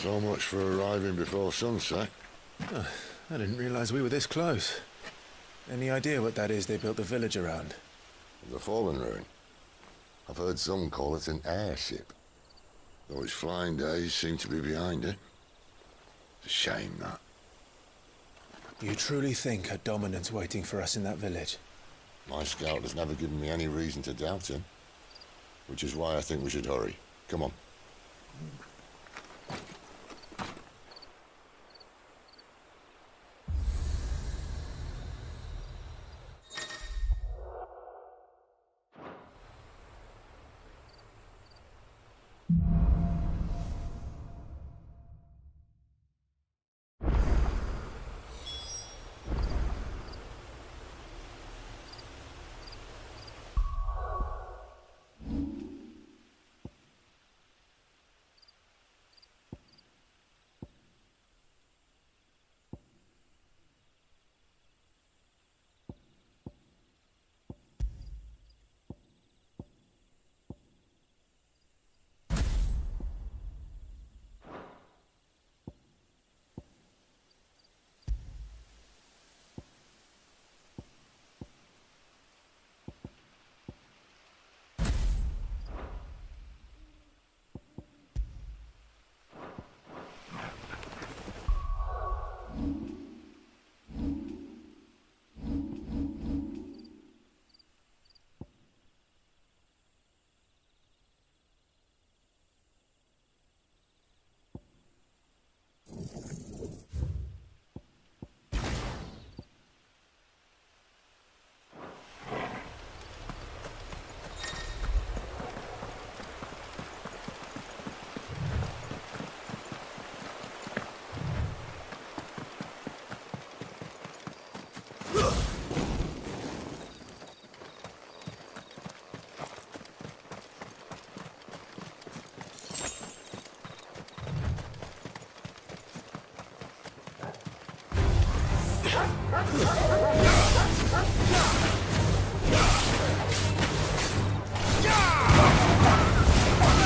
So much for arriving before sunset. Oh, I didn't realize we were this close. Any idea what that is they built the village around? The fallen ruin. I've heard some call it an airship. Though its flying days seem to be behind it. It's a shame, that. You truly think a dominant's waiting for us in that village? My scout has never given me any reason to doubt him. Which is why I think we should hurry. Come on.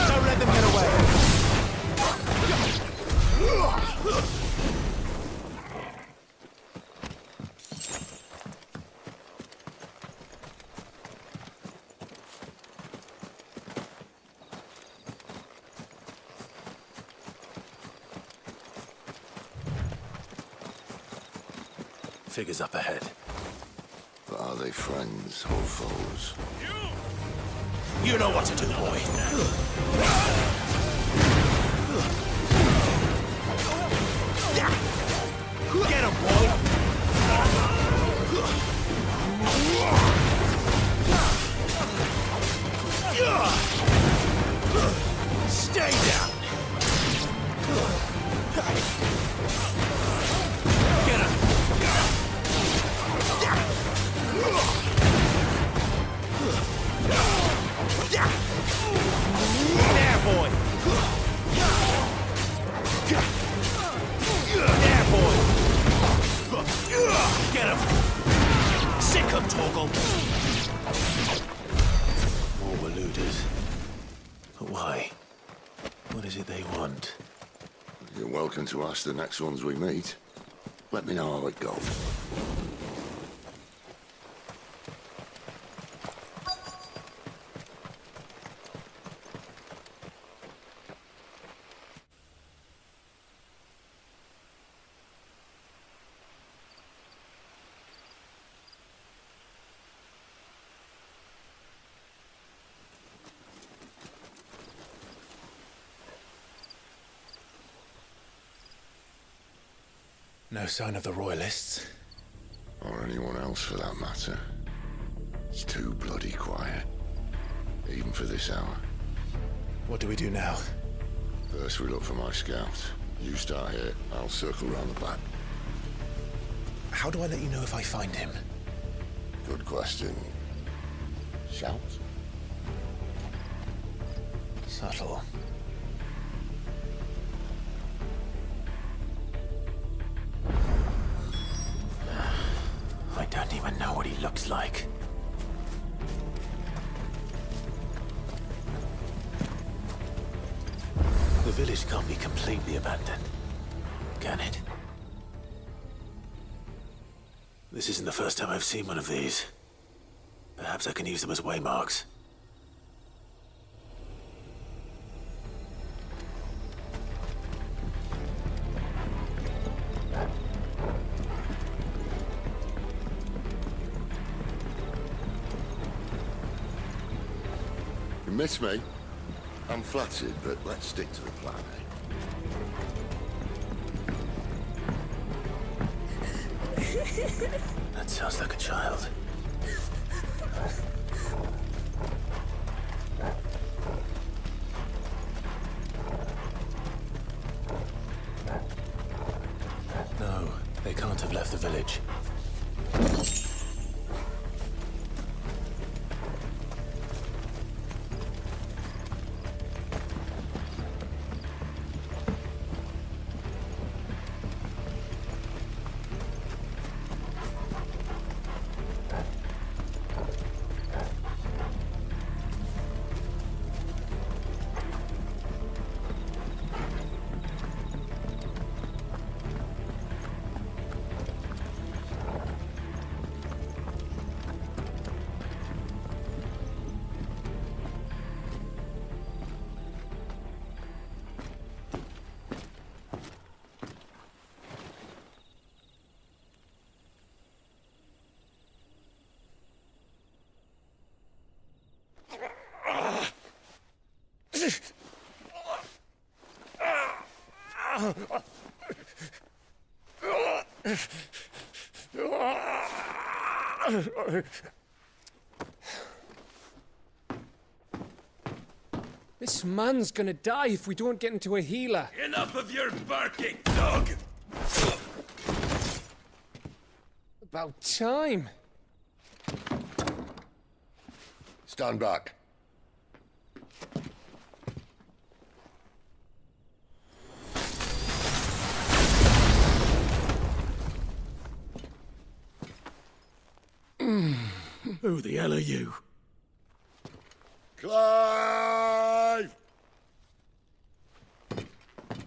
Don't let them get away. Figures up ahead. But are they friends or foes? You know what to do, boy. Get him, boy. Stay down. Get him. There, boy. There, boy. Get him. Sick him, Torgal. More were looters. But why? What is it they want? You're welcome to ask the next ones we meet. Let me know how it goes. No sign of the Royalists. Or anyone else for that matter. It's too bloody quiet. Even for this hour. What do we do now? First we look for my scout. You start here, I'll circle round the back. How do I let you know if I find him? Good question. Shout? Subtle. I don't even know what he looks like. The village can't be completely abandoned, can it? This isn't the first time I've seen one of these. Perhaps I can use them as waymarks. You miss me? I'm flattered, but let's stick to the plan, eh? That sounds like a child. No, they can't have left the village. This man's gonna die if we don't get into a healer. Enough of your barking, dog! About time. Stand back. Who the hell are you? Clive!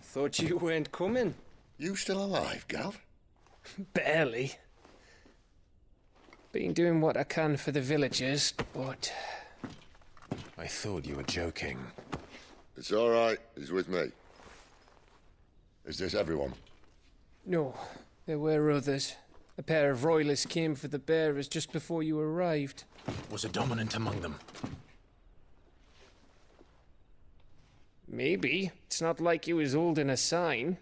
Thought you weren't coming. You still alive, Gav? Barely. Been doing what I can for the villagers, but... I thought you were joking. It's all right. He's with me. Is this everyone? No, there were others. A pair of royalists came for the bearers just before you arrived. Was a dominant among them? Maybe. It's not like he was holding a sign.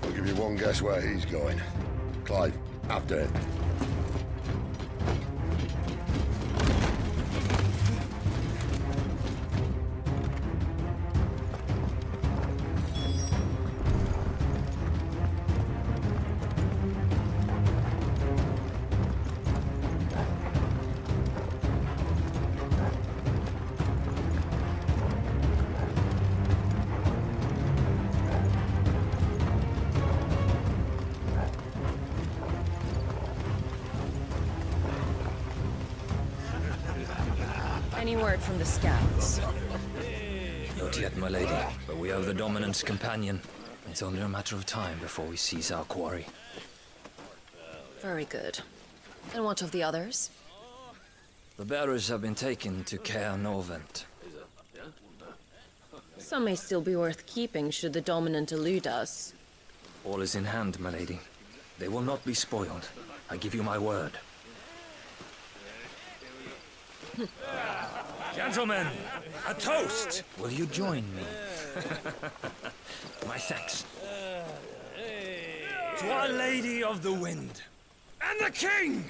I'll give you one guess where he's going. Clive, after him. Any word from the scouts? Not yet, my lady, but we have the dominant's companion. It's only a matter of time before we seize our quarry. Very good. And what of the others? The bearers have been taken to Caer Novent. Some may still be worth keeping should the dominant elude us. All is in hand, my lady. They will not be spoiled. I give you my word. Gentlemen, a toast! Will you join me? My thanks. To Our Lady of the Wind. And the King!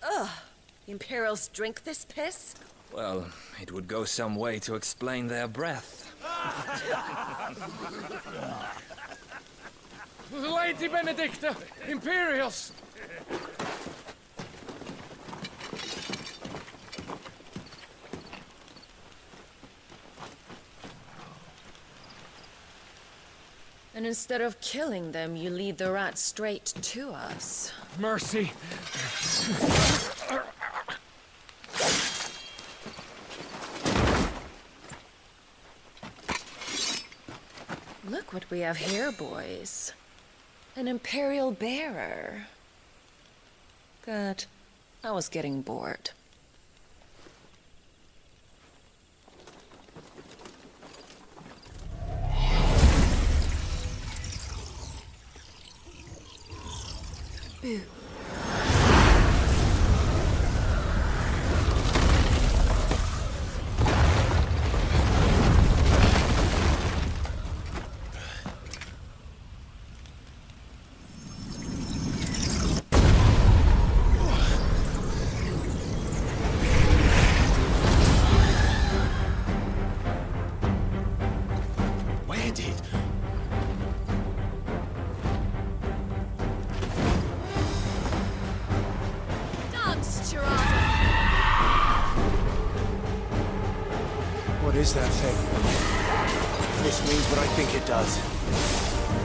The Imperials drink this piss? Well, it would go some way to explain their breath. Lady Benedicta! Imperials! And instead of killing them, you lead the rat straight to us. Mercy. Look what we have here, boys. An Imperial bearer. Good. I was getting bored. Boo. Where did? What is that thing? If this means what I think it does,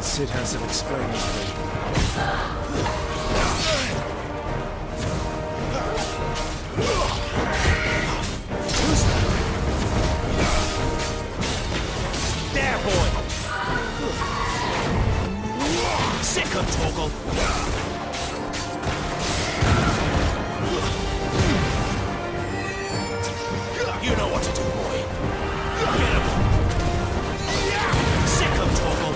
Sid has some explaining to do. Who's that? There, boy! Sick of Torgal! You know what to do, boy. Get him! Sick of Torgal!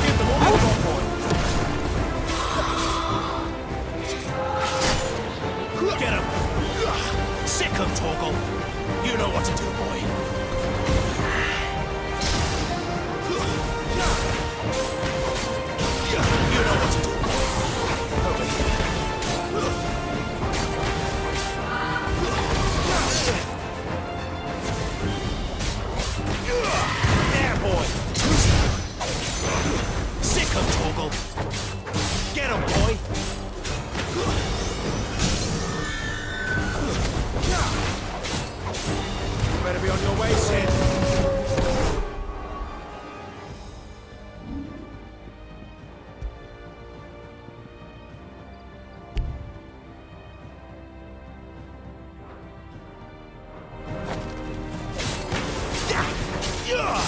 Give them all you got, boy! Get him! Sick of Torgal! You know what to do, boy. You know what to do, boy. Over here. There, boy. Sick of Torgal. Get him, boy. You better be on your way, Sid. Get him!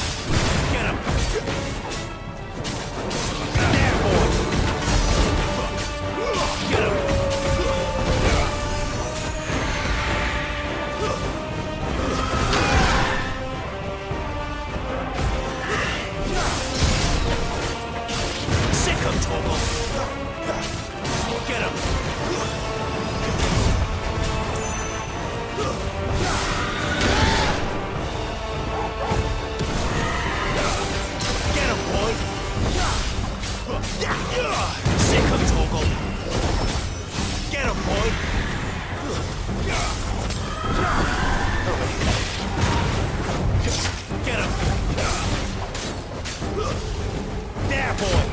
There, boy! Get him! Sick of Torgal! Get him! Get him, boy! Sick of Torgal! Get him, boy! Get him! There, boy!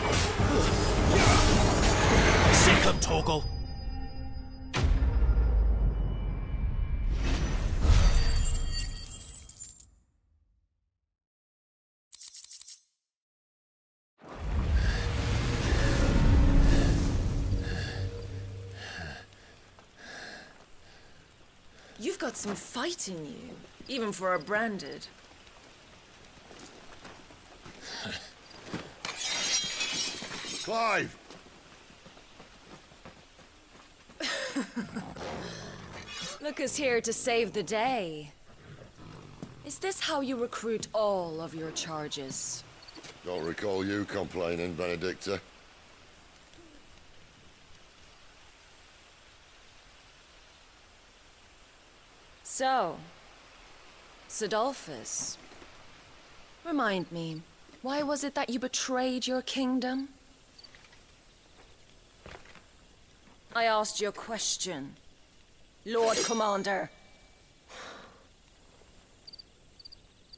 Sick of Torgal! You've got some fight in you, even for a branded. Clive! Look who's here to save the day. Is this how you recruit all of your charges? Don't recall you complaining, Benedicta. So, Sidolphus, remind me, why was it that you betrayed your kingdom? I asked you a question, Lord Commander.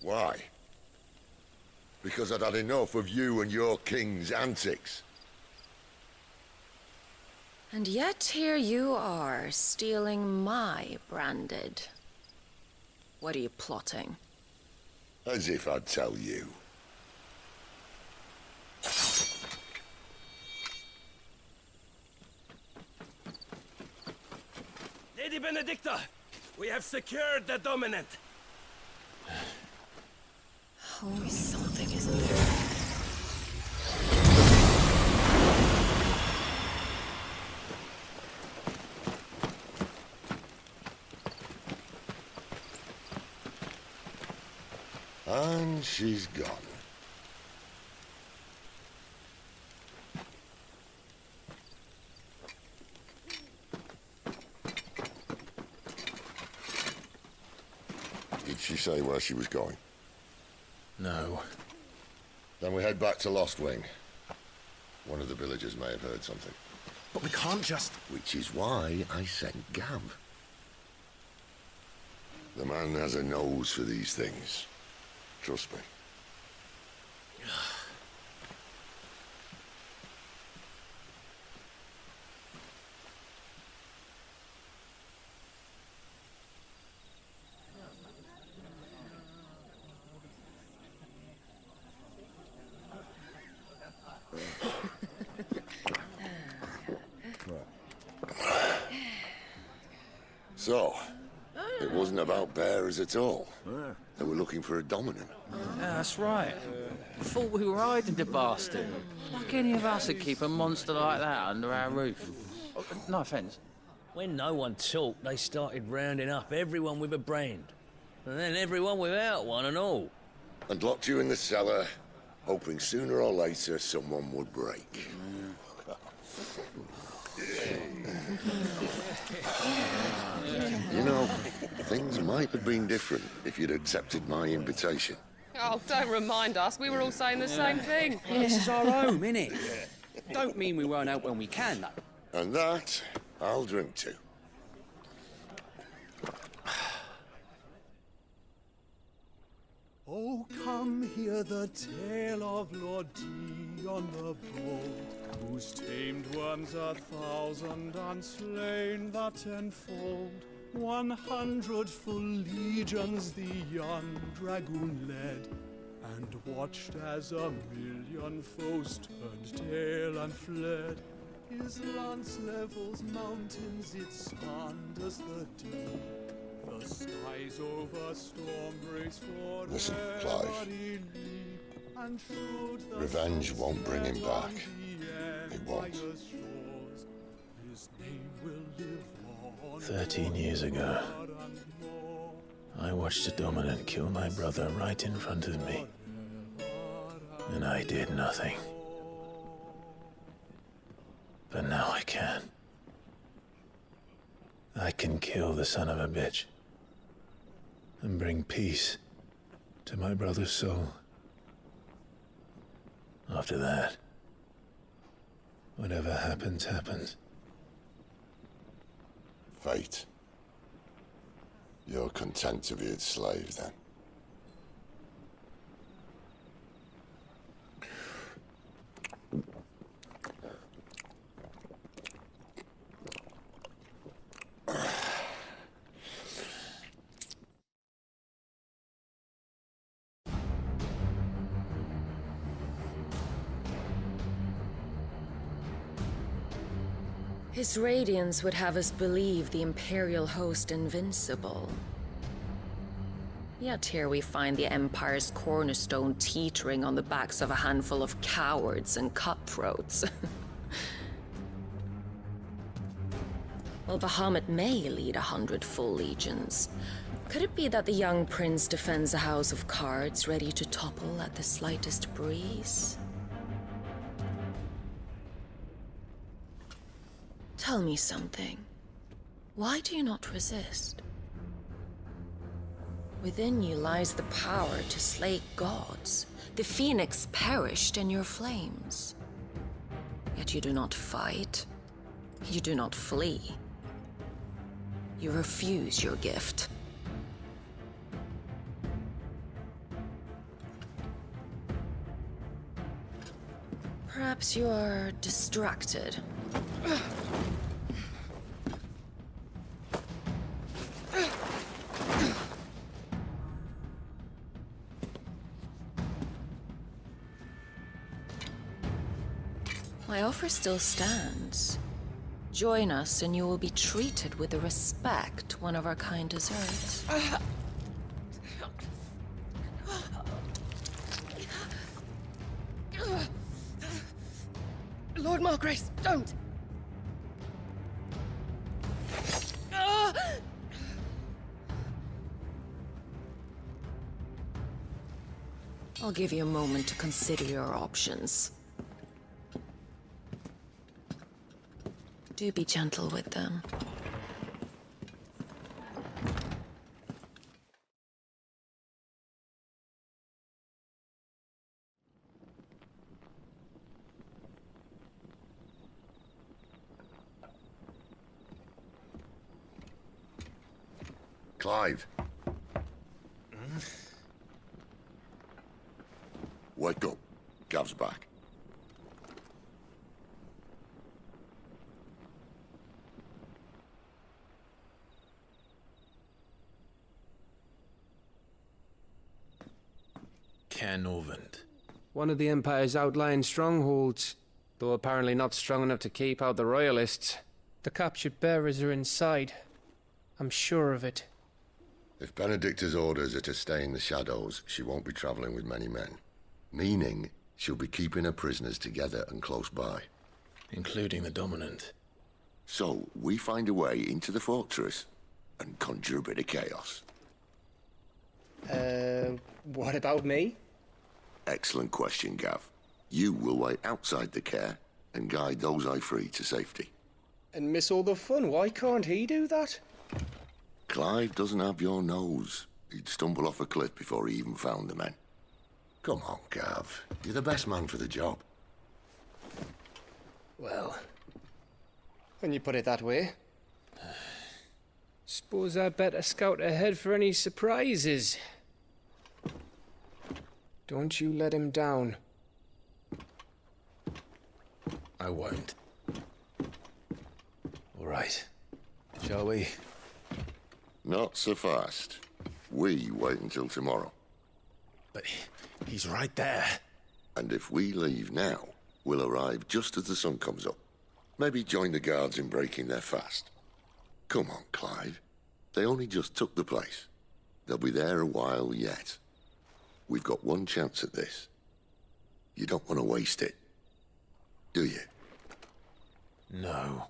Why? Because I'd had enough of you and your king's antics. And yet here you are, stealing my branded. What are you plotting? As if I'd tell you. Lady Benedicta, we have secured the dominant. Always something, isn't there? And she's gone. Did she say where she was going? No. Then we head back to Lost Wing. One of the villagers may have heard something. But we can't just... Which is why I sent Gav. The man has a nose for these things. Trust me. So, it wasn't about bearers at all. They were looking for a dominant. Yeah, that's right. Thought we were hiding the bastard. Like any of us would keep a monster like that under our roof. Oh, no offence. When no one talked, they started rounding up everyone with a brand. And then everyone without one and all. And locked you in the cellar, hoping sooner or later someone would break. You know, things might have been different if you'd accepted my invitation. Oh, don't remind us. We were all saying the same thing. Well, this is our home, innit? Don't mean we won't help when we can, though. And that, I'll drink to. Oh, come hear the tale of Lord Dion the Bold, who's tamed worms 1,000 and slain the tenfold. 100 full legions the young dragoon led, and watched as 1,000,000 foes turned tail and fled. His lance levels mountains, it slanders the deep. The skies over storm breaks for Listen, Clive. Revenge won't bring him back. It won't. 13 years ago, I watched a dominant kill my brother right in front of me. And I did nothing. But now I can. I can kill the son of a bitch. And bring peace to my brother's soul. After that, whatever happens, happens. Fate. You're content to be its slave, then? His radiance would have us believe the Imperial host invincible. Yet here we find the Empire's cornerstone teetering on the backs of a handful of cowards and cutthroats. Well, Bahamut may lead 100 full legions. Could it be that the young prince defends a house of cards ready to topple at the slightest breeze? Tell me something. Why do you not resist? Within you lies the power to slay gods. The phoenix perished in your flames. Yet you do not fight. You do not flee. You refuse your gift. Perhaps you are distracted. My offer still stands. Join us and you will be treated with the respect one of our kind deserves. Lord Margrace, don't! I'll give you a moment to consider your options. Do be gentle with them. Clive. Wake up. Gav's back. Canovant. One of the Empire's outlying strongholds, though apparently not strong enough to keep out the Royalists. The captured bearers are inside. I'm sure of it. If Benedicta's orders are to stay in the shadows, she won't be travelling with many men. Meaning, she'll be keeping her prisoners together and close by. Including the Dominant. So, we find a way into the fortress and conjure a bit of chaos. What about me? Excellent question, Gav. You will wait outside the care and guide those I free to safety. And miss all the fun. Why can't he do that? Clive doesn't have your nose. He'd stumble off a cliff before he even found the men. Come on, Gav. You're the best man for the job. Well, when you put it that way. Suppose I'd better scout ahead for any surprises. Don't you let him down. I won't. All right. Shall we? Not so fast. We wait until tomorrow. But he's right there. And if we leave now, we'll arrive just as the sun comes up. Maybe join the guards in breaking their fast. Come on, Clive. They only just took the place. They'll be there a while yet. We've got one chance at this. You don't want to waste it, do you? No.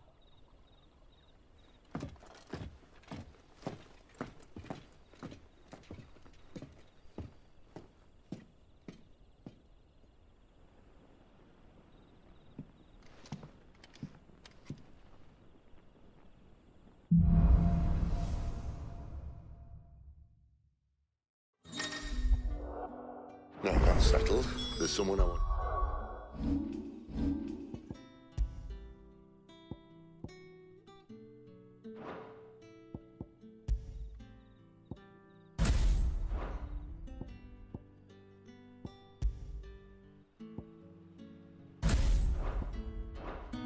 Now that's settled. There's someone I want.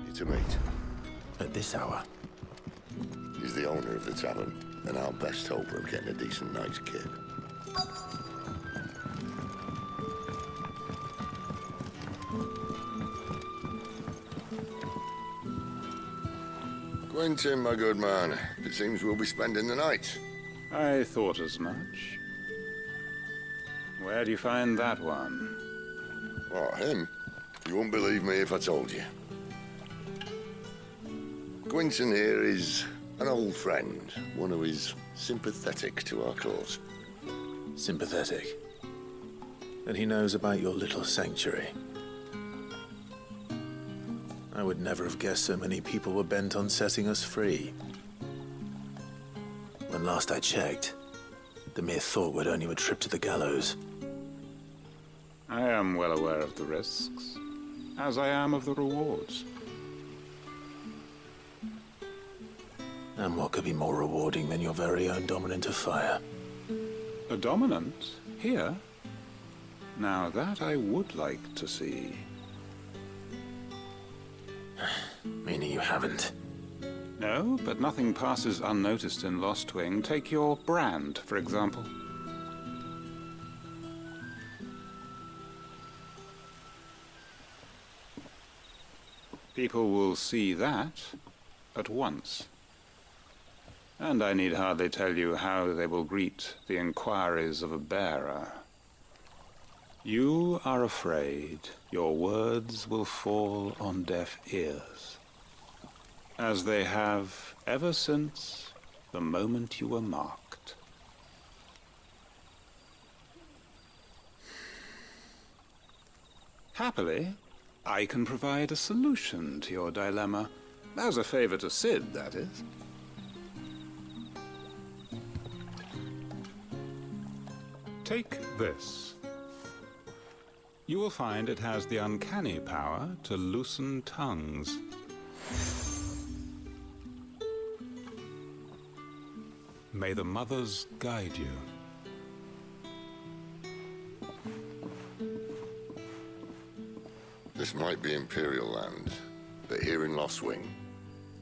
You to meet. At this hour? He's the owner of the tavern, and our best hope of getting a decent night's kip. Quentin, my good man. It seems we'll be spending the night. I thought as much. Where do you find that one? What, him? You wouldn't believe me if I told you. Quentin here is an old friend, one who is sympathetic to our cause. Sympathetic? And he knows about your little sanctuary. I would never have guessed so many people were bent on setting us free. When last I checked, the mere thought would earn you a trip to the gallows. I am well aware of the risks, as I am of the rewards. And what could be more rewarding than your very own dominant of fire? A dominant? Here? Now that I would like to see. Meaning you haven't? No, but nothing passes unnoticed in Lost Wing. Take your brand, for example. People will see that at once. And I need hardly tell you how they will greet the inquiries of a bearer. You are afraid your words will fall on deaf ears, as they have ever since the moment you were marked. Happily, I can provide a solution to your dilemma, as a favor to Sid, that is. Take this. You will find it has the uncanny power to loosen tongues. May the mothers guide you. This might be Imperial land, but here in Lost Wing,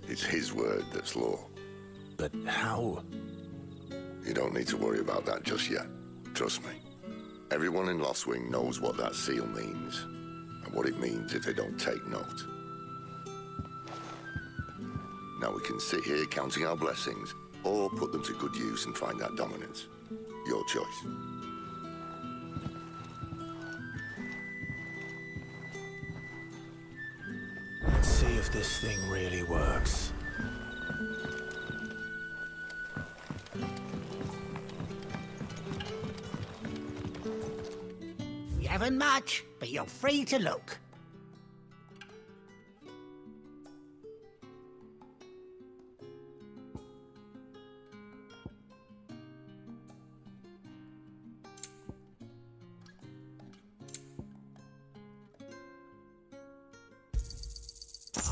it's his word that's law. But how? You don't need to worry about that just yet. Trust me. Everyone in Lost Wing knows what that seal means, and what it means if they don't take note. Now we can sit here counting our blessings, or put them to good use and find that dominance. Your choice. Let's see if this thing really works. We haven't much, but you're free to look.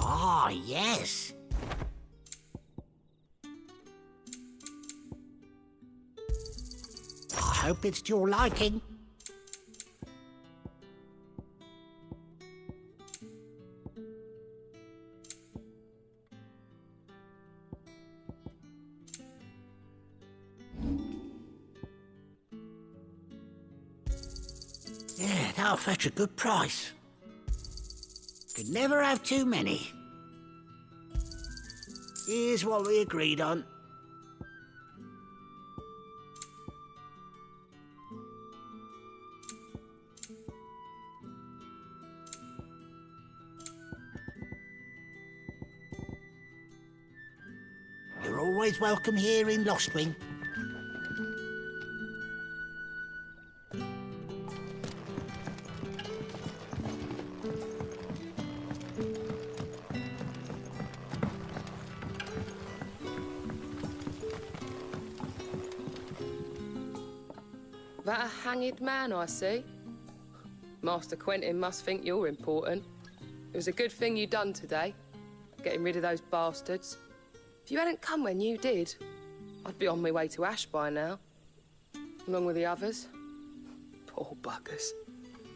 Ah, yes. I hope it's to your liking. Yeah, that'll fetch a good price. Could never have too many. Here's what we agreed on. You're always welcome here in Lost Wing. That a hanged man, I see. Master Quentin must think you're important. It was a good thing you done today, getting rid of those bastards. If you hadn't come when you did, I'd be on my way to Ash by now, along with the others. Poor buggers.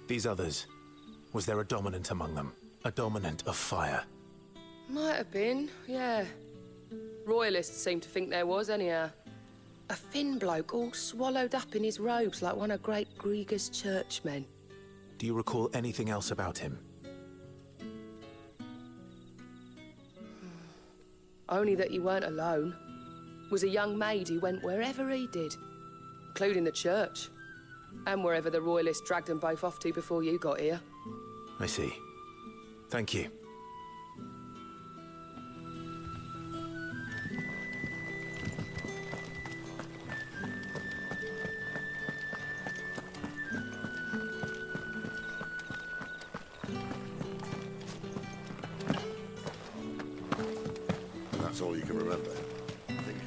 These others, was there a dominant among them? A dominant of fire? Might have been, yeah. Royalists seem to think there was, anyhow. A thin bloke all swallowed up in his robes like one of Great Gregor's churchmen. Do you recall anything else about him? Only that he weren't alone. Was a young maid who went wherever he did, including the church, and wherever the Royalists dragged them both off to before you got here. I see. Thank you. That's all you can remember. Think.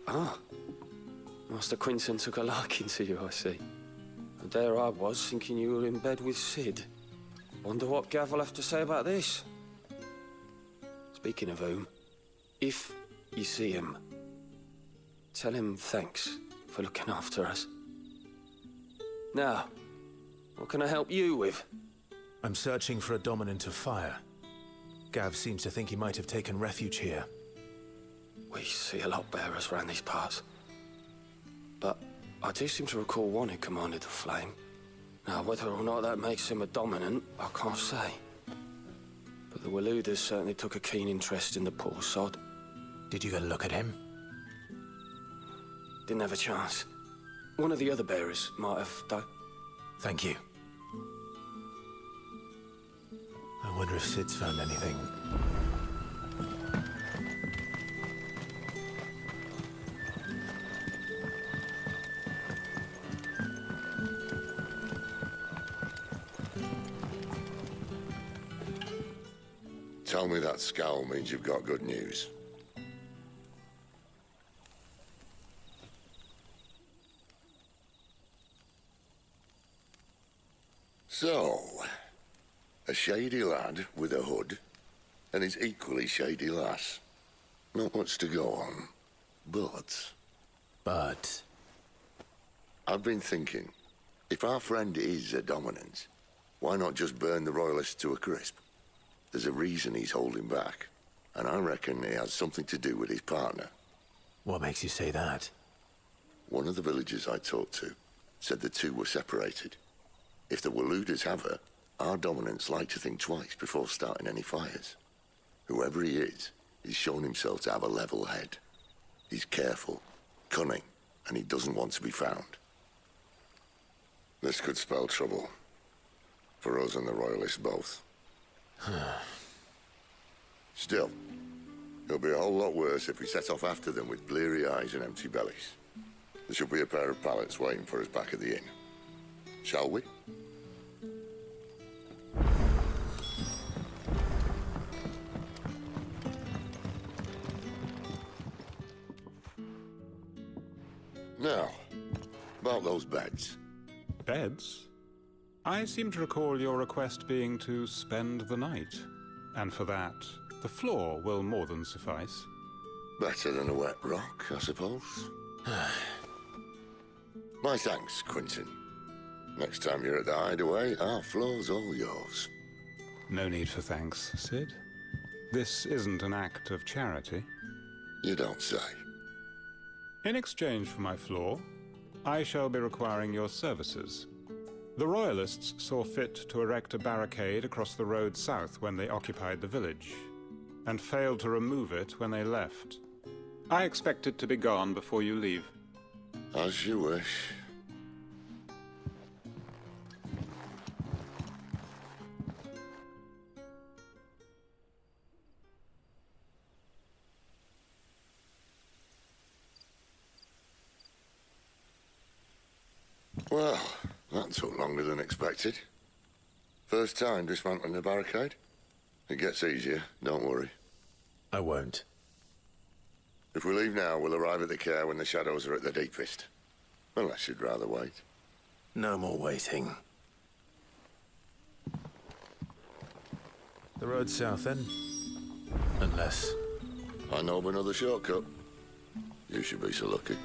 Ah. Master Quinton took a liking to you, I see. And there I was, thinking you were in bed with Sid. Wonder what Gav will have to say about this. Speaking of whom, if you see him, tell him thanks for looking after us. Now, what can I help you with? I'm searching for a dominant of fire. Gav seems to think he might have taken refuge here. We see a lot bearers round these parts. But I do seem to recall one who commanded the flame. Now, whether or not that makes him a dominant, I can't say. But the Waludas certainly took a keen interest in the poor sod. Did you get a look at him? Didn't have a chance. One of the other bearers might have, though. Thank you. I wonder if Sid's found anything. Tell me that scowl means you've got good news. So, a shady lad with a hood, and his equally shady lass. Not much to go on, but... I've been thinking, if our friend is a dominant, why not just burn the royalists to a crisp? There's a reason he's holding back, and I reckon he has something to do with his partner. What makes you say that? One of the villagers I talked to said the two were separated. If the Waludas have her, our dominants like to think twice before starting any fires. Whoever he is, he's shown himself to have a level head. He's careful, cunning, and he doesn't want to be found. This could spell trouble. For us and the royalists both. Still, it'll be a whole lot worse if we set off after them with bleary eyes and empty bellies. There should be a pair of pallets waiting for us back at the inn. Shall we? Now, about those beds. Beds? I seem to recall your request being to spend the night. And for that, the floor will more than suffice. Better than a wet rock, I suppose. My thanks, Quinton. Next time you're at the hideaway, our floor's all yours. No need for thanks, Sid. This isn't an act of charity. You don't say. In exchange for my floor, I shall be requiring your services. The Royalists saw fit to erect a barricade across the road south when they occupied the village, and failed to remove it when they left. I expect it to be gone before you leave. As you wish. Well, that took longer than expected. First time dismantling the barricade? It gets easier, don't worry. I won't. If we leave now, we'll arrive at the care when the shadows are at the deepest. Unless you'd rather wait. No more waiting. The road south, then? Unless... I know of another shortcut. You should be so lucky.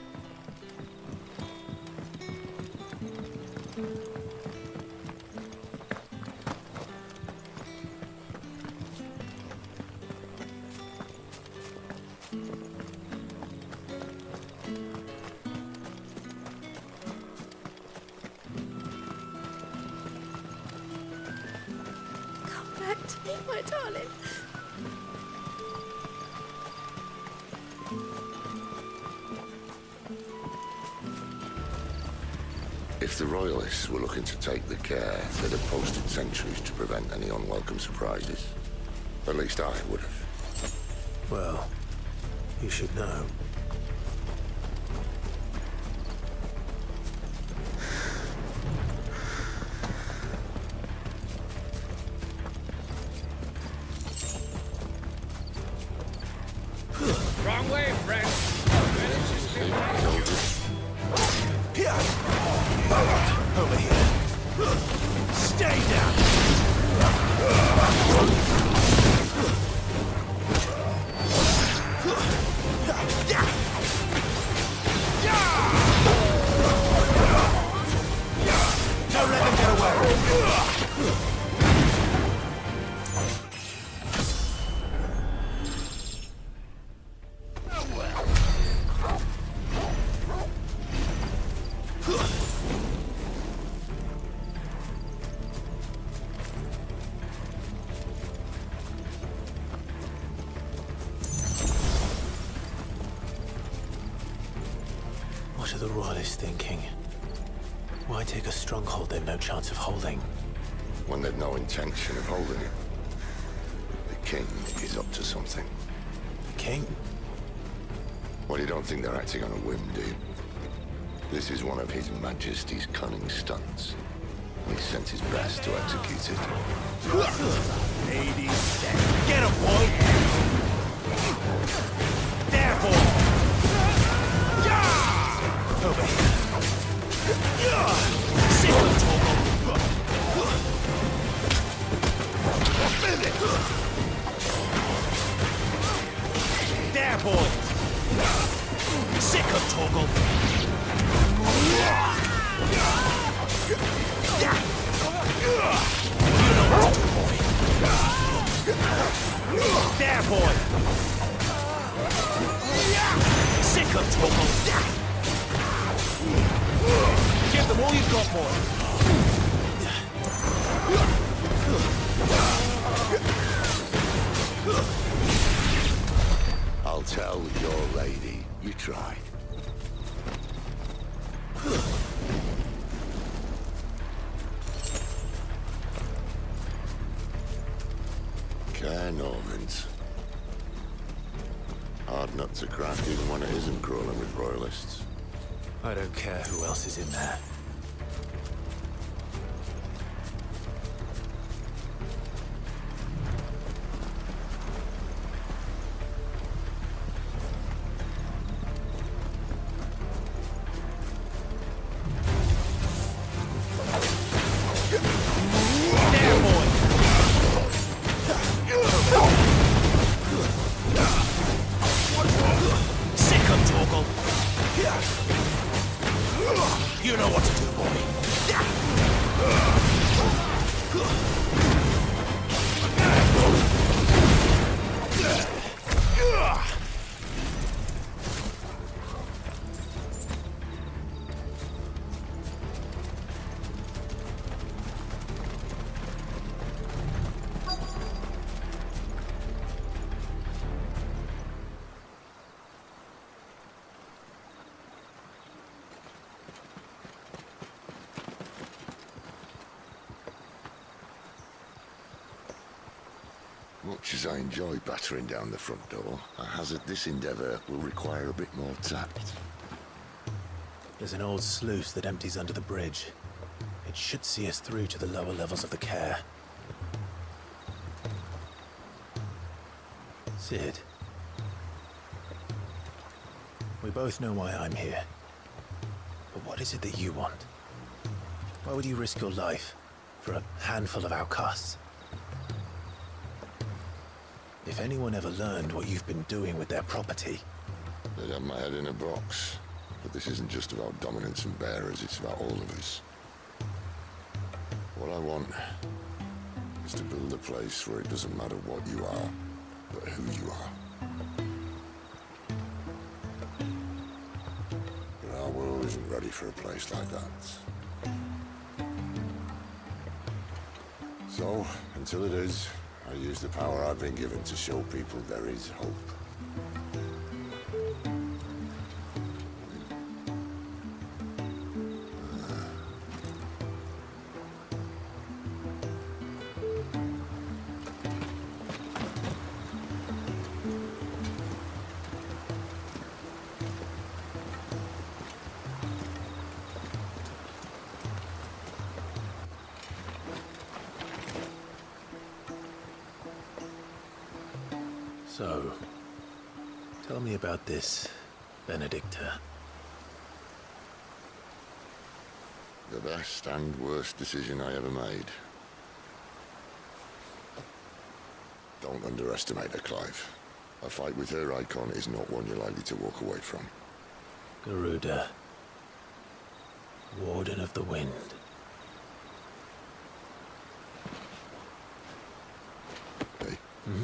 My darling. If the Royalists were looking to take the care, they'd have posted sentries to prevent any unwelcome surprises. At least I would have. Well, you should know. Wrong way, friend. Over here. Stay down. are the royalists thinking? Why take a stronghold they've no chance of holding? When they've no intention of holding it. The king is up to something. The king? Well, you don't think they're acting on a whim, do you? This is one of His Majesty's cunning stunts, and he sent his best to execute it. 80 seconds. Get him, boy! There, boy! Over here. Sit him, Torgo! There, boy! Sick of Torgo! You know what to do, boy. There, boy. Sick of Torgo. Give them all you've got, boy. I'll tell your lady you tried. Care Normans. Hard nut to crack even when it isn't crawling with royalists. I don't care who else is in there. You know what to do, boy. Much as I enjoy battering down the front door, I hazard this endeavour will require a bit more tact. There's an old sluice that empties under the bridge. It should see us through to the lower levels of the care. Sid. We both know why I'm here. But what is it that you want? Why would you risk your life for a handful of outcasts? If anyone ever learned what you've been doing with their property... They'd have my head in a box. But this isn't just about dominance and bearers, it's about all of us. What I want is to build a place where it doesn't matter what you are, but who you are. But our world isn't ready for a place like that. So, until it is, I use the power I've been given to show people there is hope. So, tell me about this, Benedicta. The best and worst decision I ever made. Don't underestimate her, Clive. A fight with her icon is not one you're likely to walk away from. Garuda. Warden of the Wind. Hey? Hmm?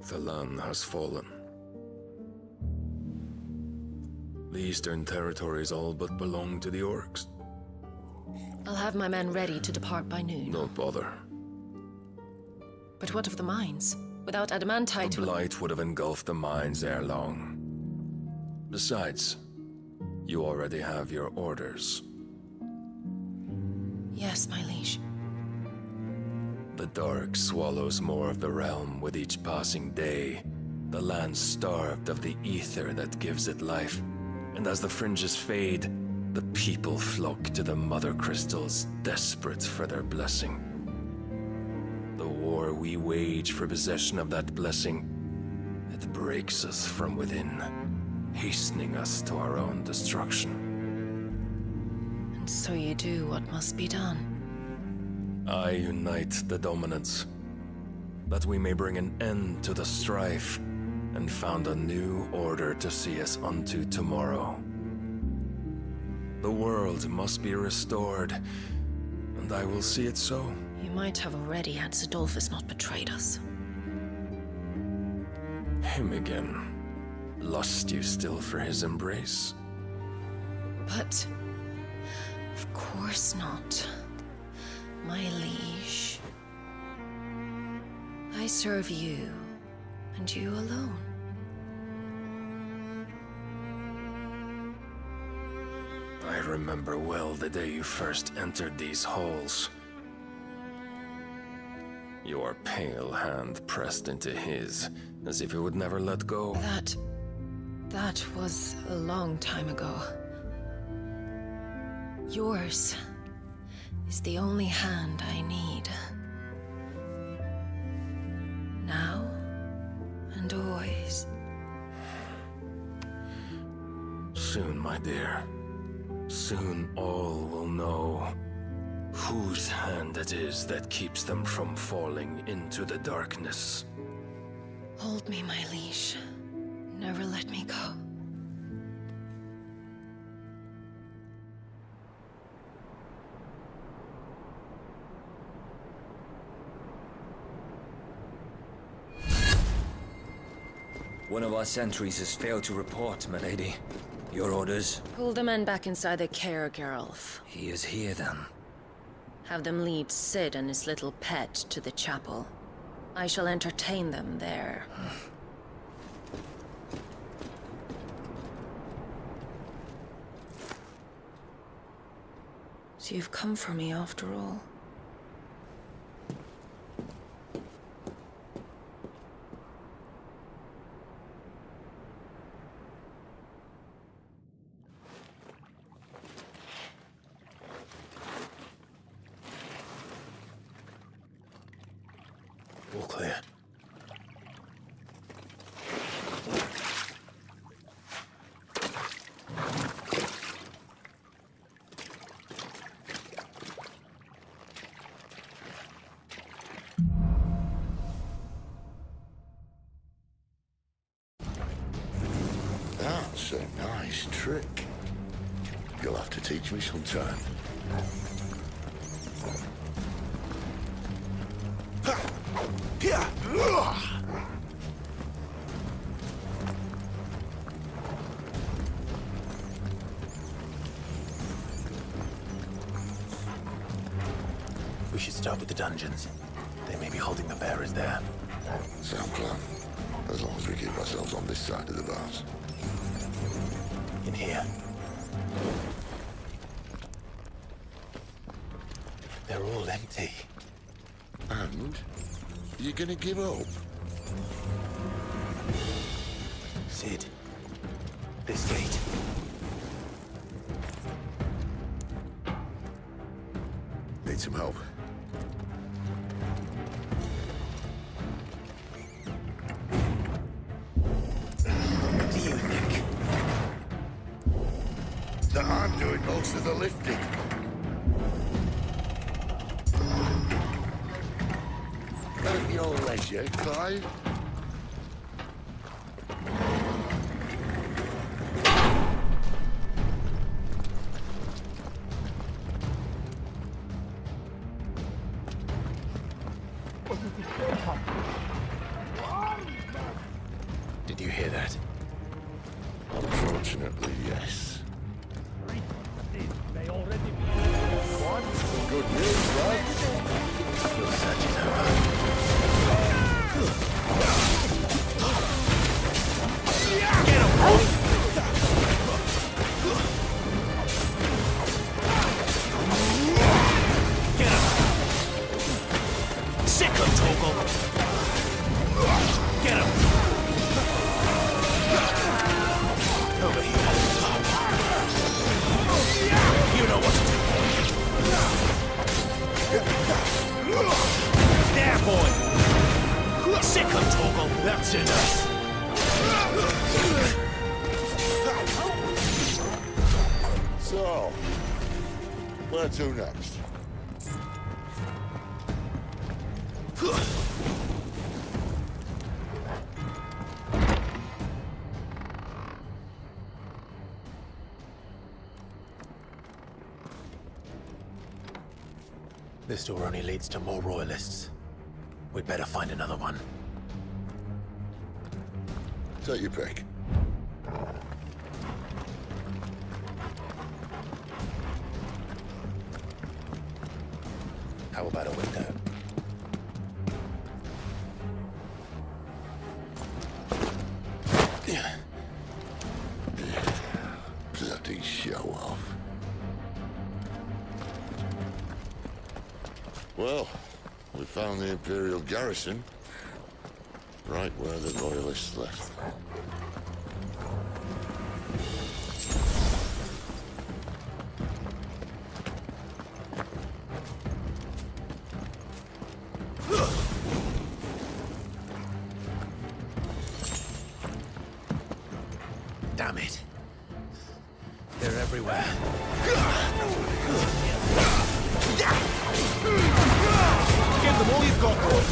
The land has fallen. The eastern territories all but belong to the orcs. I'll have my men ready to depart by noon. Don't bother. But what of the mines? Without adamantite... The blight would have engulfed the mines ere long. Besides, you already have your orders. Yes, my liege. The dark swallows more of the realm with each passing day. The land starved of the ether that gives it life. And as the fringes fade, the people flock to the mother crystals, desperate for their blessing. The war we wage for possession of that blessing, it breaks us from within, hastening us to our own destruction. And so you do what must be done. I unite the dominants, that we may bring an end to the strife and found a new order to see us unto tomorrow. The world must be restored, and I will see it so. You might have already had Zidolphus not betrayed us. Him again. Lust you still for his embrace? But... of course not. My liege. I serve you, and you alone. I remember well the day you first entered these halls. Your pale hand pressed into his, as if it would never let go. That was a long time ago. Yours is the only hand I need. Now and always. Soon, my dear. Soon all will know whose hand it is that keeps them from falling into the darkness. Hold me, my liege. Never let me go. One of our sentries has failed to report, my lady. Your orders? Pull the men back inside the care, Geralf. He is here, then. Have them lead Sid and his little pet to the chapel. I shall entertain them there. So you've come for me after all. All clear. That's a nice trick. You'll have to teach me sometime. We should start with the dungeons. They may be holding the bearers there. Sound plan. As long as we keep ourselves on this side of the bars. In here. They're all empty. And? You're gonna give up? Sid. This gate. Need some help. What do you think? That I'm doing most of the lifting. At your leisure, Clive. Did you hear that? Unfortunately, yes. What? Good news, lads? Your search is over. Get him, boy! Get him! Sick him, Toggle! Get him! Over here. You know what to do. There, boy! Sick him, Toggle! That's enough! So, where to next? This door only leads to more royalists. We'd better find another one. Take your pick. How about a window? Bloody show off. Well, we found the Imperial garrison, right where the Royalists left. Damn it. They're everywhere. Give them all you've got, boys.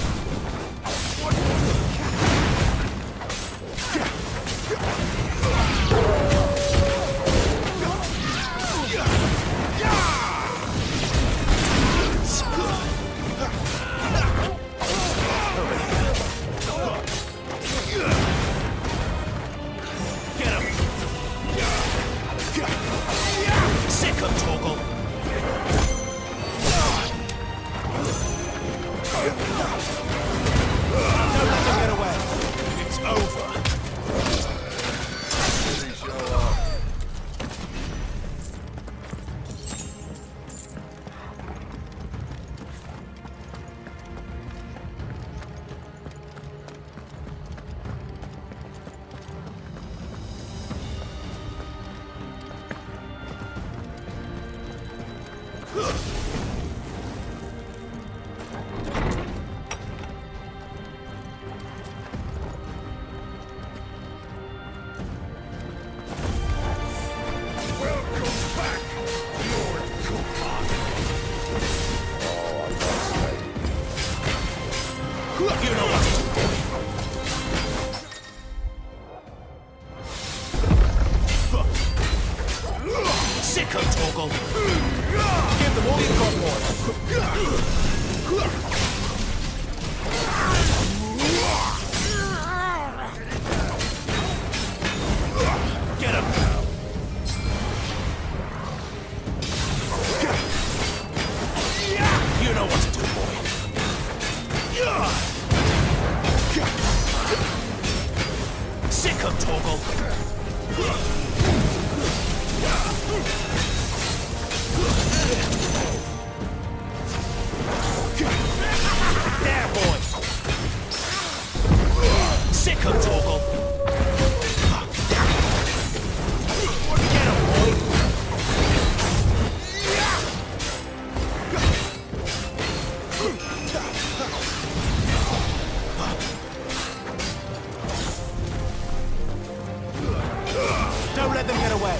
Don't let them get away.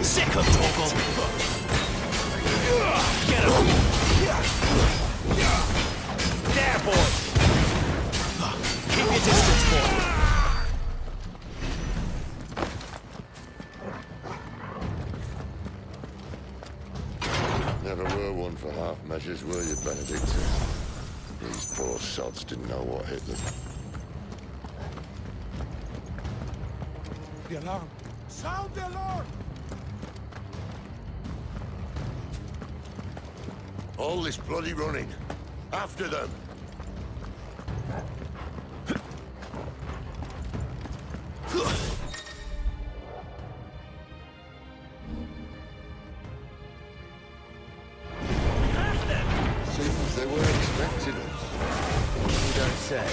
Sick of Toggle. Get him. There, boy. Keep your distance, boy. Never were one for half measures, were the Benedictines. These poor sods didn't know what hit them. The alarm! Sound the alarm! All this bloody running. After them! Seems they were expecting us. You don't say.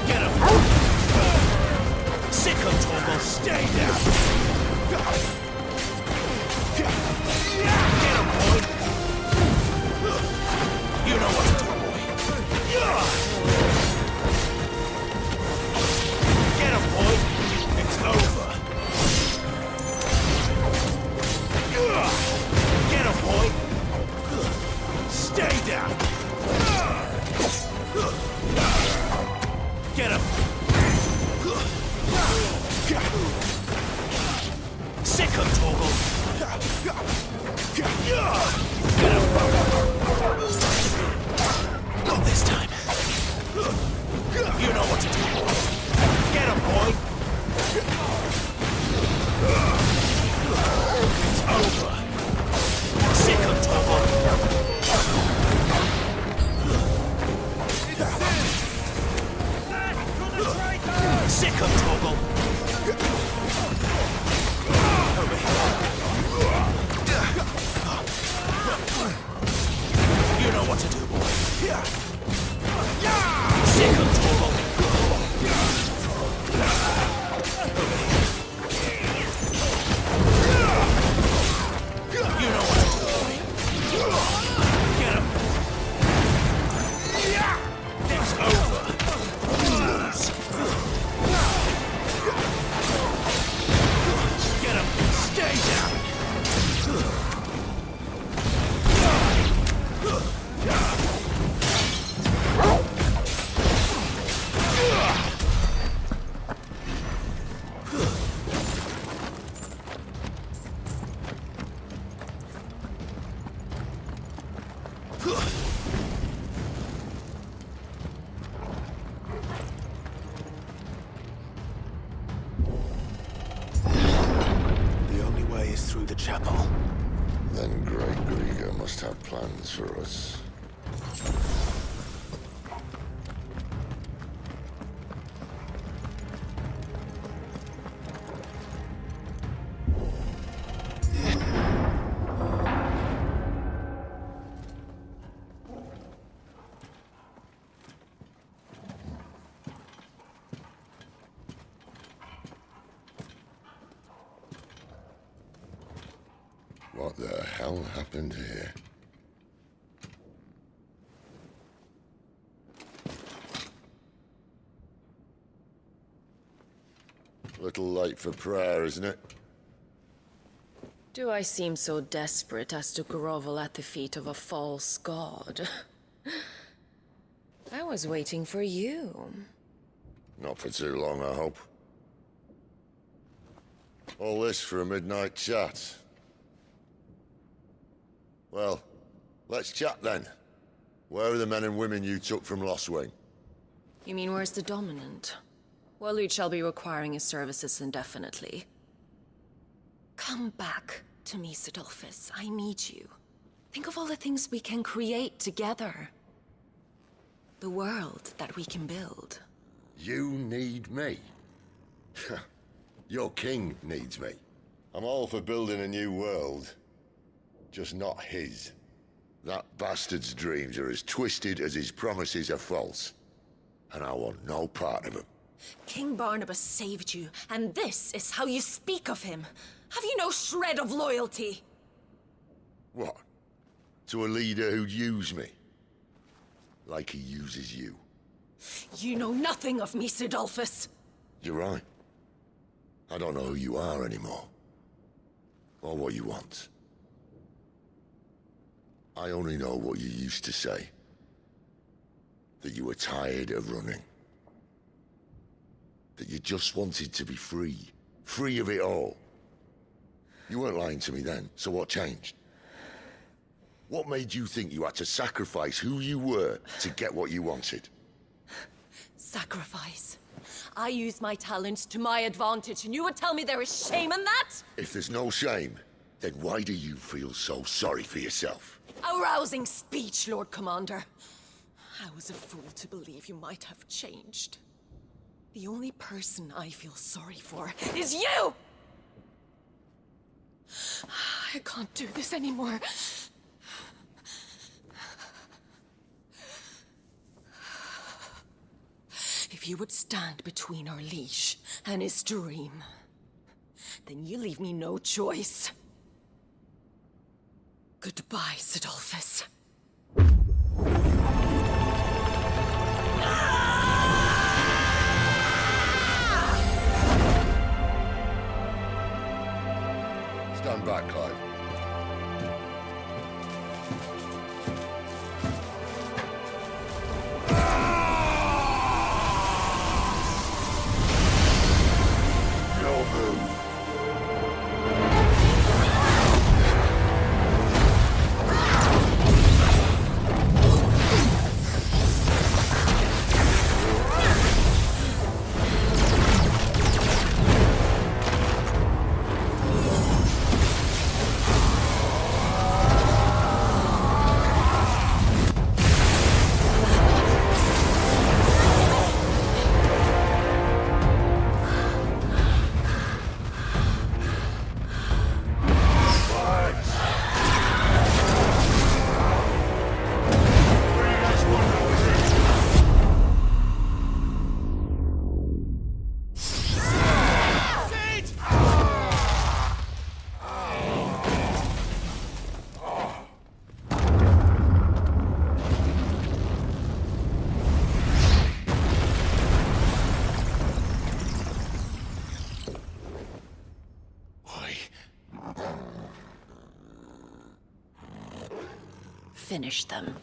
Get him! Sick of Torgal, stay down! Get him, boy! You know what to do, boy! Get him, boy! It's over! Get him, boy! Stay down! Get him! Sick of Torgal! Get him! Not this time! You know what to do! Get him, boy! It's over! Sick of Torgal! Sick of Torgal! You know what to do, boy. Sick of Torgal! You know what to do, boy. Get him! It's over! Get him! Stay down! The only way is through the chapel. Then Great Grieger must have plans for us. What the hell happened here? Little late for prayer, isn't it? Do I seem so desperate as to grovel at the feet of a false god? I was waiting for you. Not for too long, I hope. All this for a midnight chat. Well, let's chat then. Where are the men and women you took from Lost Wing? You mean where's the dominant? Well, you shall be requiring his services indefinitely. Come back to me, Sidolphus. I need you. Think of all the things we can create together. The world that we can build. You need me? Your king needs me. I'm all for building a new world. Just not his. That bastard's dreams are as twisted as his promises are false. And I want no part of them. King Barnabas saved you, and this is how you speak of him. Have you no shred of loyalty? What? To a leader who'd use me? Like he uses you. You know nothing of me, Sidolphus. You're right. I don't know who you are anymore. Or what you want. I only know what you used to say. That you were tired of running. That you just wanted to be free. Free of it all. You weren't lying to me then, so what changed? What made you think you had to sacrifice who you were to get what you wanted? Sacrifice. I use my talents to my advantage, and you would tell me there is shame in that? If there's no shame, then why do you feel so sorry for yourself? A rousing speech, Lord Commander. I was a fool to believe you might have changed. The only person I feel sorry for is you! I can't do this anymore. If you would stand between our liege and his dream, then you leave me no choice. Goodbye, Sidolphus. Stand back, Clive. No move. Finish them.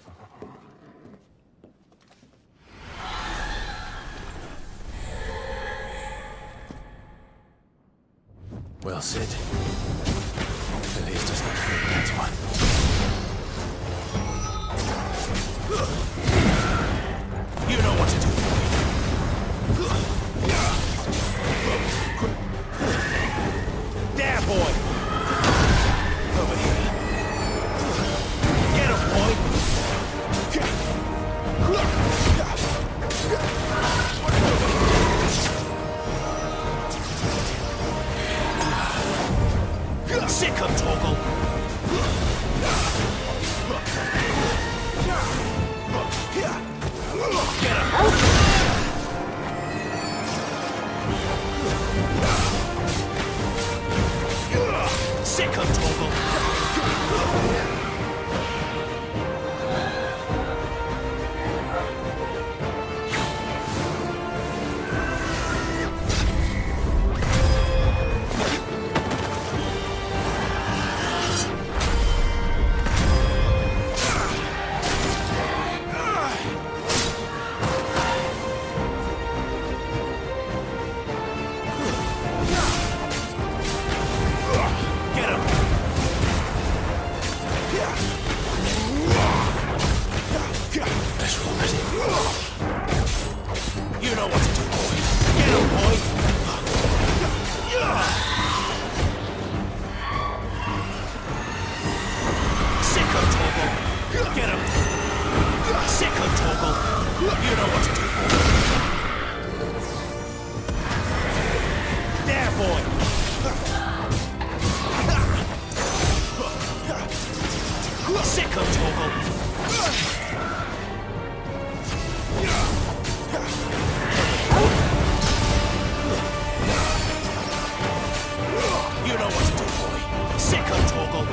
Well, Sid. At least it's not good, that's one. You know what to do. There, boy! Over here. Get him, boy! Sick him, Torgal! Get him! Sick him, Torgal! You know what to do, boy. Get him, boy. Sick him, Torgal. Get him. Sick him, Torgal. You know what to do, boy. There, boy. Sick him, Torgal. You know what to do, boy. Sick him, Torgal.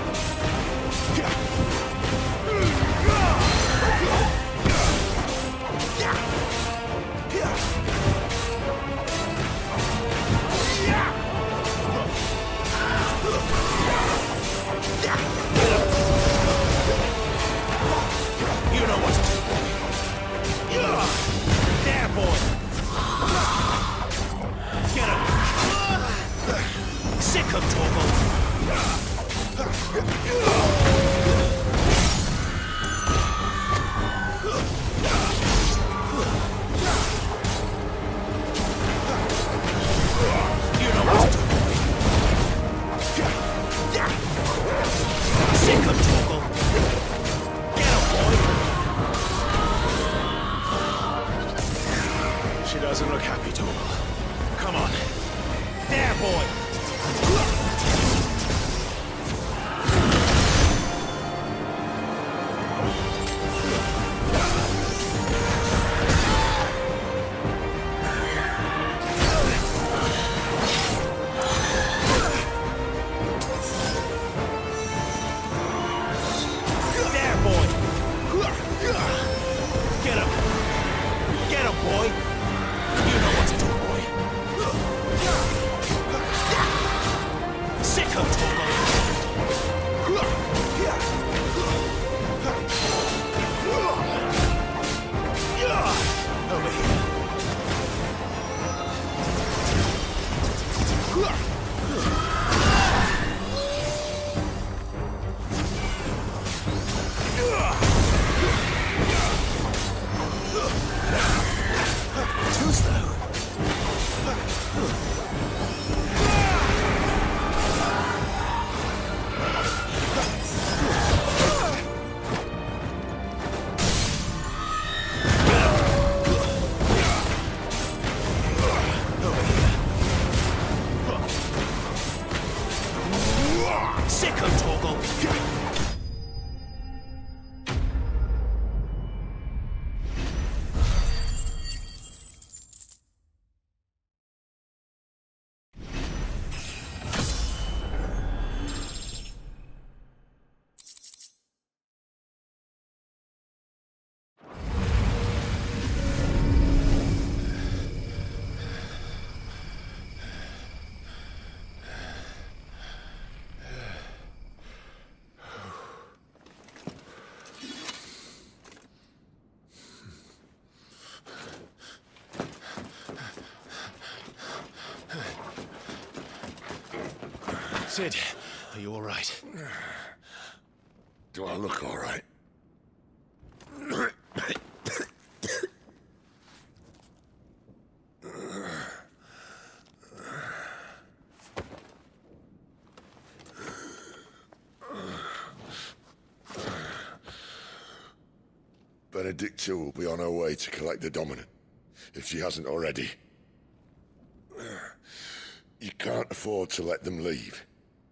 Sick of Torgal! Sid, are you all right? Do I look all right? Benedicta will be on her way to collect the dominant, if she hasn't already. You can't afford to let them leave.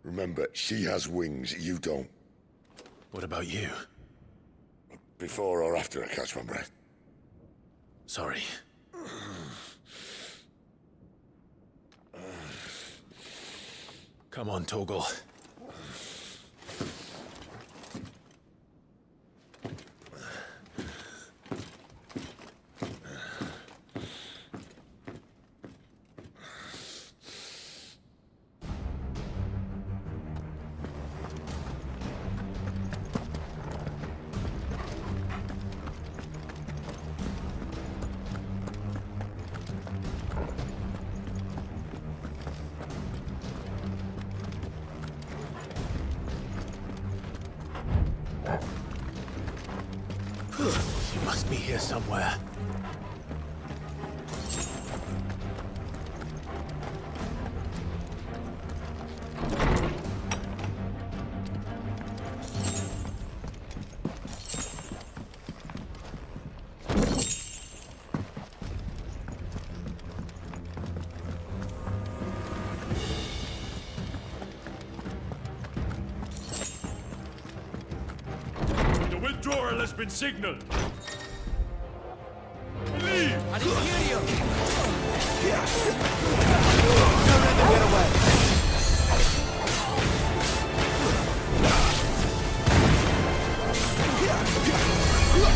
Remember, she has wings, you don't. What about you? Before or after I catch my breath? Sorry. Come on, Torgal. You must be here somewhere. The withdrawal has been signaled. Leave! I didn't hear you! Don't let them get away!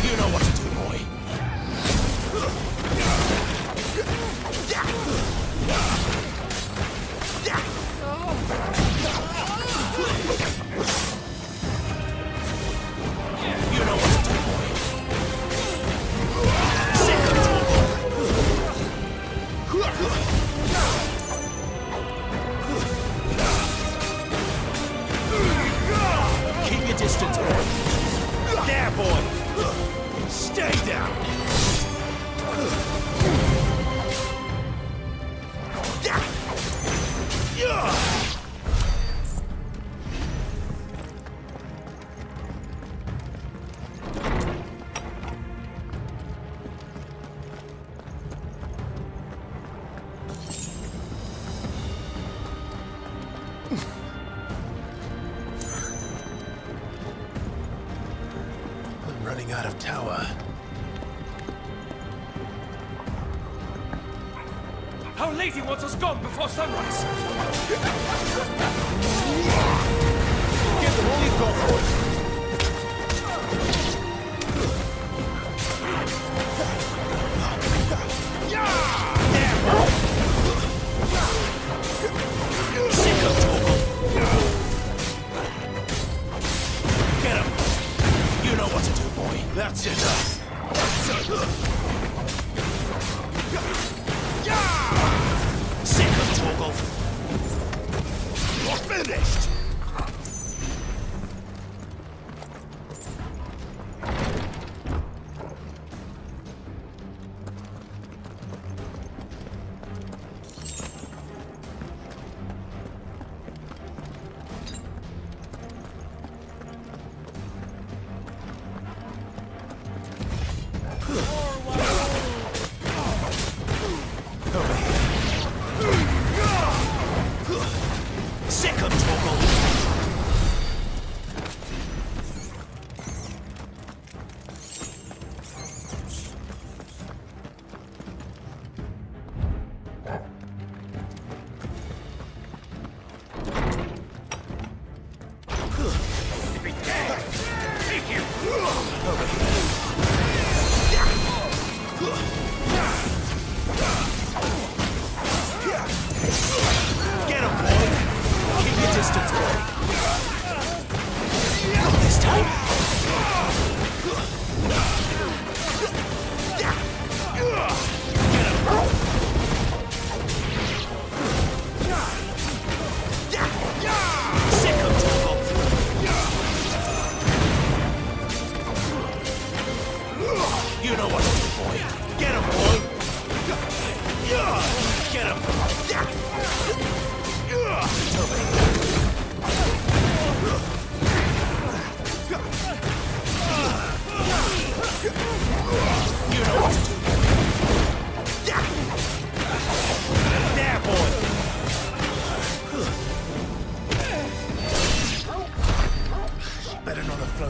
You know what to do, boy. You know what to do, boy. Keep your distance, boy. There, boy. Stay down. I'm running out of tower. Our lady wants us gone before sunrise. Give them all you've got, boy. Sick of Torgal. Get him. You know what to do, boy. That's enough. Sick of Torgal. You're finished.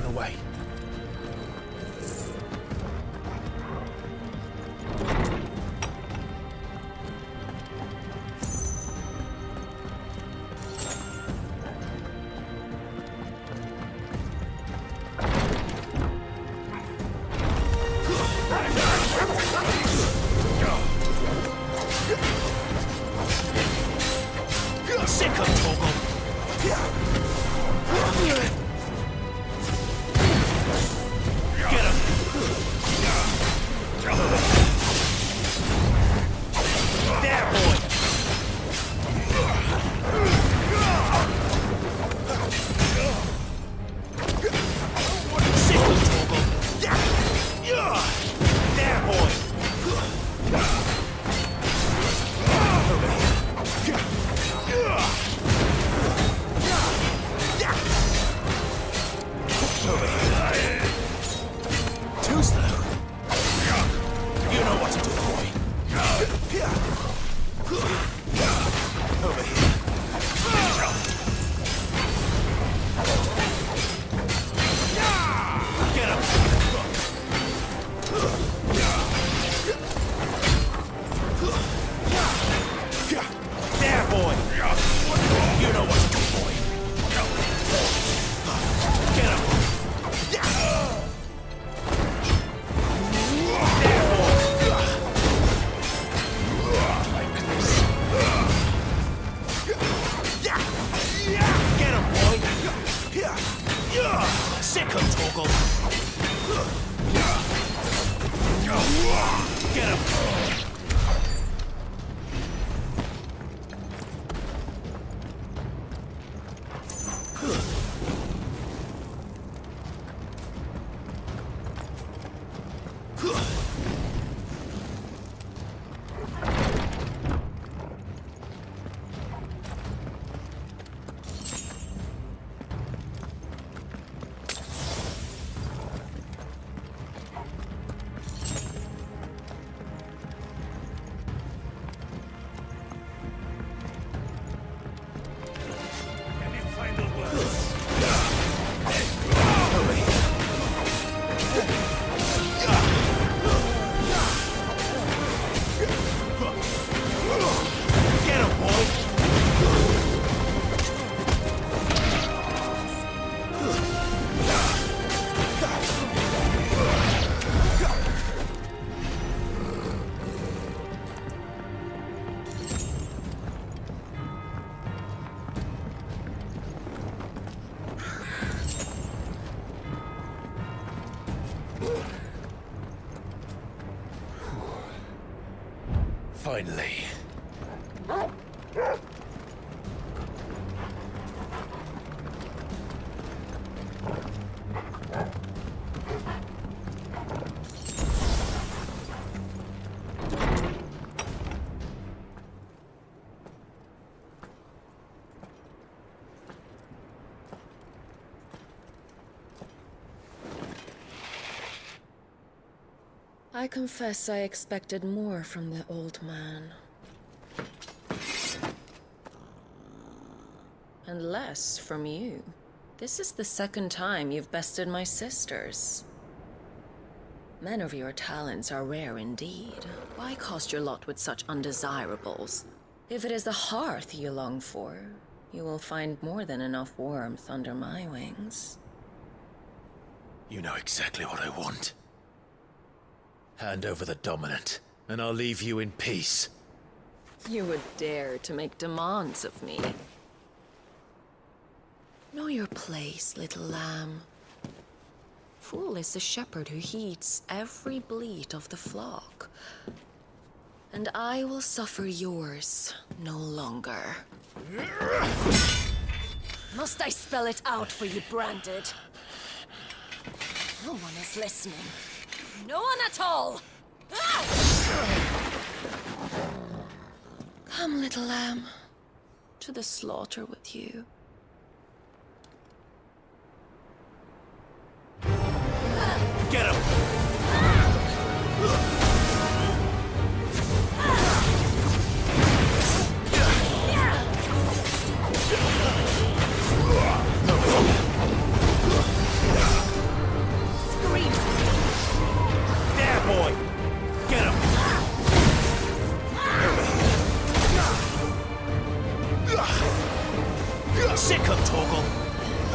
away. Sick of Torgal. Get him. There, boy. Sick of Torgal. There, boy. Too slow. You know what to do, boy. Over here. Get him. There, boy. You know what to do, boy. Get him. There, boy. Like this. Get him, boy. Sick of Torgal. Get him. Get him, boy. Finally. I confess I expected more from the old man. And less from you. This is the second time you've bested my sisters. Men of your talents are rare indeed. Why cast your lot with such undesirables? If it is the hearth you long for, you will find more than enough warmth under my wings. You know exactly what I want. Hand over the dominant, and I'll leave you in peace. You would dare to make demands of me. Know your place, little lamb. Fool is the shepherd who heeds every bleat of the flock. And I will suffer yours no longer. Must I spell it out for you, Branded? No one is listening. No one at all! Come, little lamb, to the slaughter with you. Get him!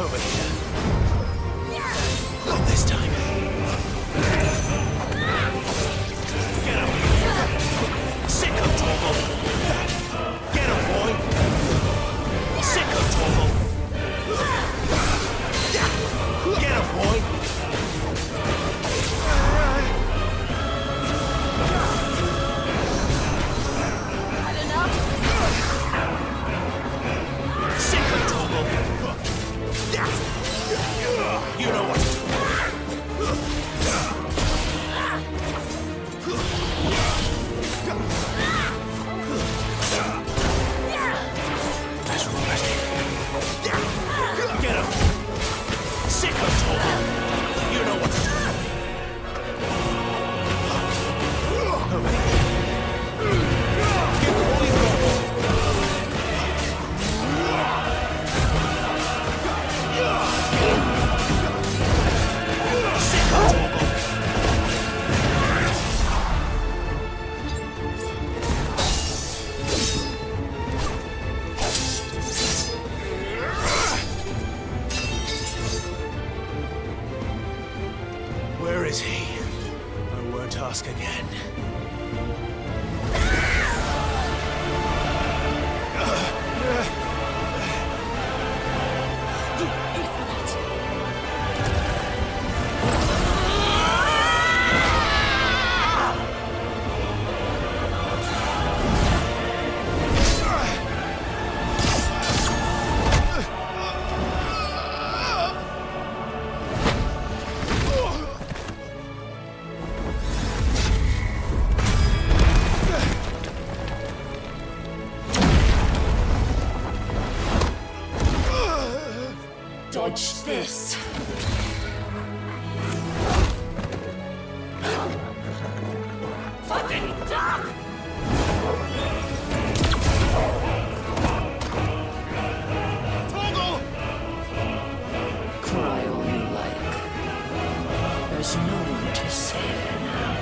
Over here. Not this time. Get him. Sick of trouble. Get him, boy. Sick of trouble. Get him, boy. Sick of trouble. You know what to do. That's romantic. Get him. Sick of trouble. You know what to do. Over here. Get the holy trouble. Sick of trouble. Where is he? I won't ask again. Dodge this. Fucking duck! Cry all you like. There's no one to save you now.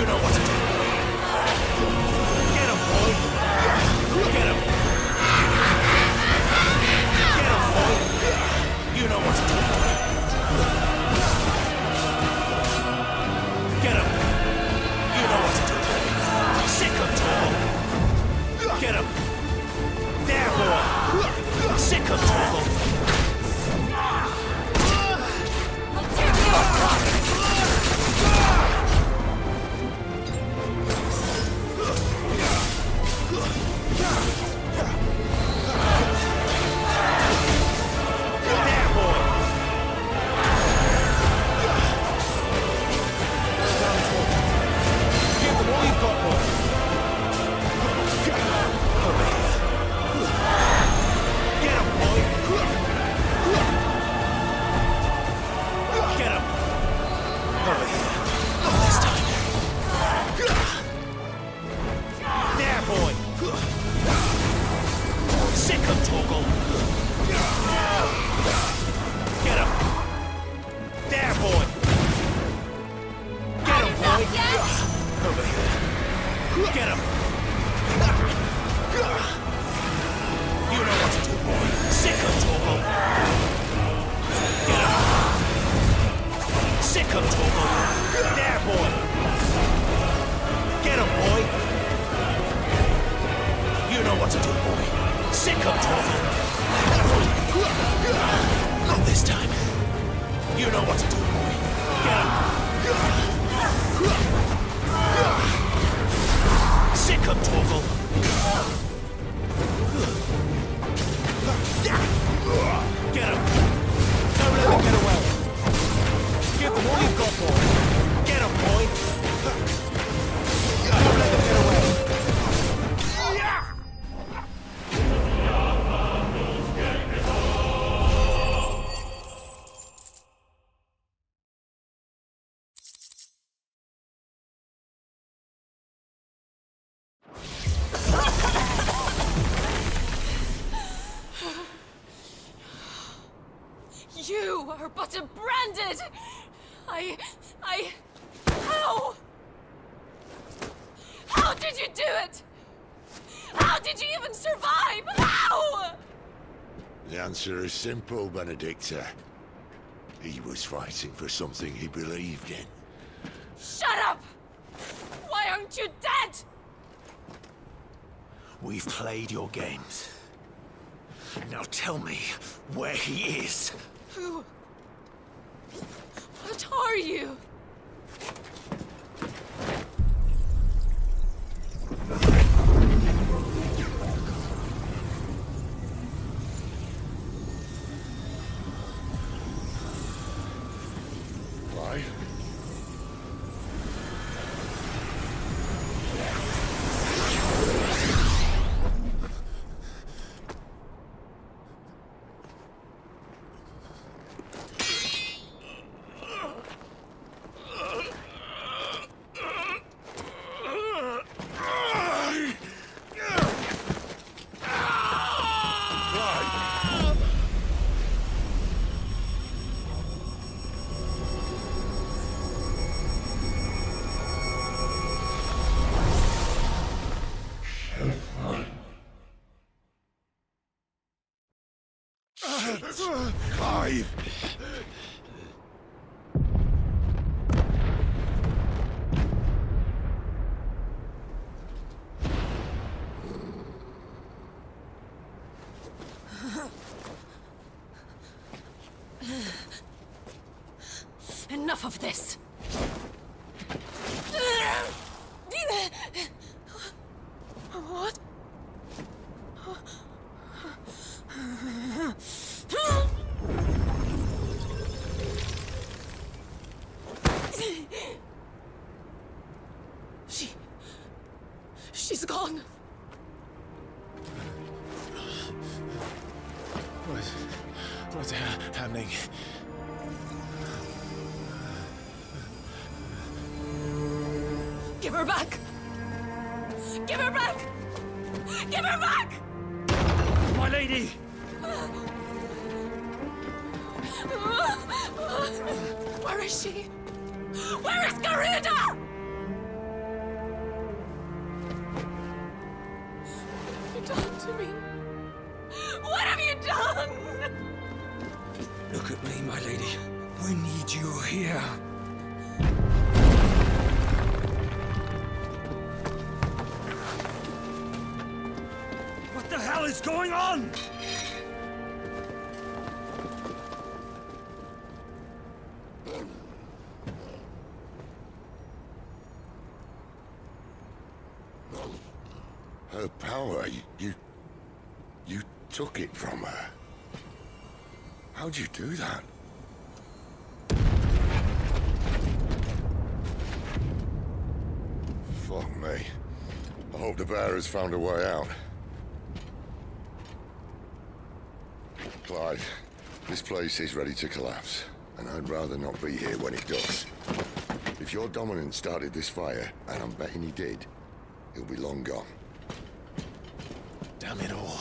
know what to do. Get him, boy. Get him. Get him, boy. You know what to do. Get him. You know what to do. Sick him, Torgal. Get him. There, boy. Sick him, Torgal. You are but a branded... How? How did you do it? How did you even survive? How? The answer is simple, Benedicta. He was fighting for something he believed in. Shut up! Why aren't you dead? We've played your games. Now tell me where he is. Who? What are you? Why? Clive! Enough of this! What? She's gone. What's happening? Give her back! Give her back! Give her back! My lady! Where is she? Where is Garuda? is going on? Her power, you took it from her. How'd you do that? Fuck me. I hope the bear has found a way out. Clive, this place is ready to collapse, and I'd rather not be here when it does. If your dominant started this fire, and I'm betting he did, he'll be long gone. Damn it all.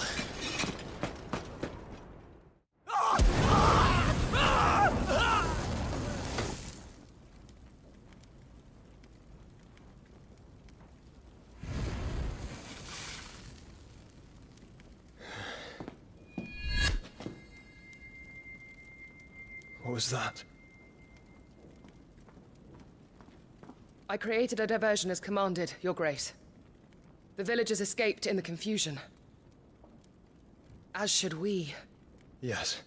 What was that? I created a diversion as commanded, Your Grace. The villagers escaped in the confusion. As should we. Yes.